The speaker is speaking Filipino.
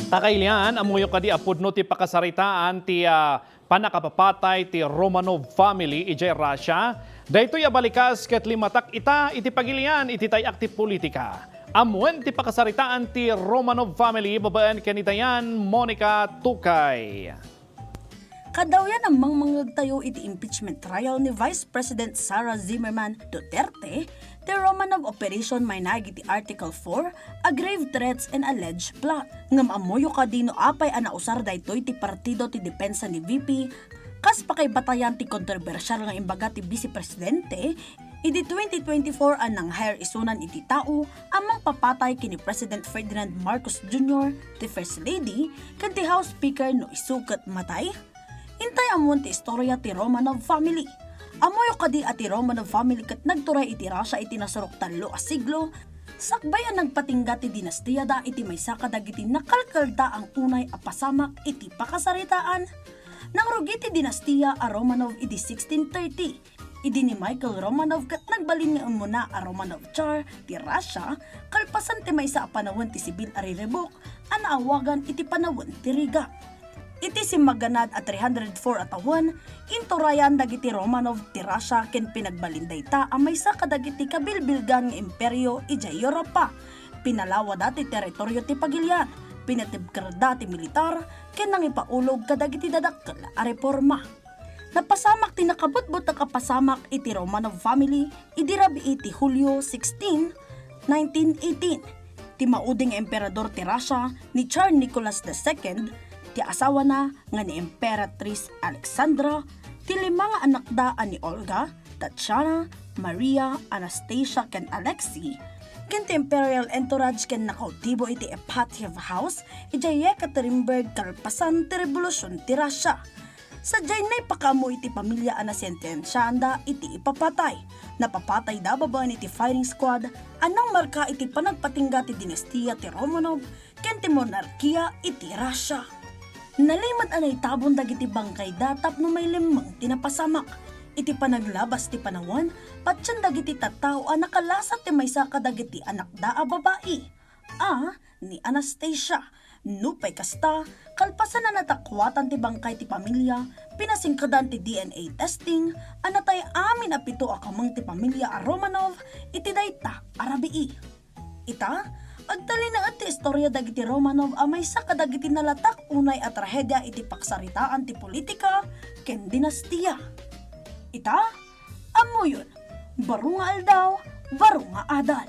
Takailian, amuyo kadi apudno ti pakasaritaan ti Pannakapapatay ti Romanov family ijay Russia. Daytoy abalikas ket limatak ita iti pagilian iti tayak ti politika. Ammoen ti pakasaritaan ti Romanov family babaan ken Dianne Monica Tucay. Kadawyan namang mangagtayo iti impeachment trial ni Vice President Sara Zimmerman Duterte, the Romanov Operation may nagiti Article 4, a grave threats and alleged plot. Ngam amoyo kadino apay anausar daytoy ti partido ti depensa ni VP, kas pakay batayan ti kontrobersyal nga imbaga ti Vice Presidente, idi 2024 anang hire isunan iti tao amang papatay kini President Ferdinand Marcos Jr., the First Lady, kan ti House Speaker no isukat matay. Hintay amon ti istorya ti Romanov family. Amoyo kadi ati Romanov family kat nagturay iti Russia iti nasurok 3 a siglo. Sakbayan nagpatingga ti dinastiya da iti may sakadagiti nakalkalda ang unay a pasamak iti pakasaritaan. Nangrugi ti dinastiya a Romanov iti 1630. Idi ni Michael Romanov kat nagbalin nga muna a Romanov Tsar ti Russia kalpasan ti may sa panawon ti sibil a riribok anaawagan iti panawon ti Riga. Iti si maganad at 304 atawan, inturayan dagiti Romanov ti Russia ken pinagbalinday ta amay sa kadagiti kabilbilgan nga imperyo ijay Europa. Pinalawa dati teritoryo ti Pagilian, pinatibkarda ti militar, ken nang ipaulog kadagiti dadakkel a reforma. Napasamak ti nakabutbut na kapasamak iti Romanov family, idirabi iti Hulyo 16, 1918. Ti mauding emperador ti Russia ni Tsar Nicholas II, ti asawa na nga ni Emperatrice Alexandra, ti 5 anak daan ni Olga, Tatiana, Maria, Anastasia ken Alexei, ken ti imperial entourage ken nakautibo iti Epatiev House, ijay Yekaterinburg kalpasan ti revolusyon ti Russia. Sadyay na ipakamo iti pamilya ana sentensyanda iti ipapatay. Napapatay da babaan iti firing squad, anang marka iti panagpatingga ti dinastiya ti Romanov, ken ti monarkiya iti Russia. Nalimat anay tabon dagiti bangkay datap no may 5 tinapasamak. Iti panaglabas ti panawon, patyan dagiti tattao a nakalasat ti maysa kadagiti anak da a babae. Ni Anastasia. Nupay kasta, kalpasan na natakwatan ti bangkay ti pamilya, pinasingkadan ti DNA testing, anatay amin a 7 a kamang ti pamilya a Romanov, iti dayta arabii. Ita, agdali na at istorya dagiti Romanov amay sa kadagiti nalatak unay at trahedya iti paksaritaan ti politika ken dinastiya. Ita, amo yun, baro nga aldaw, baro nga adal.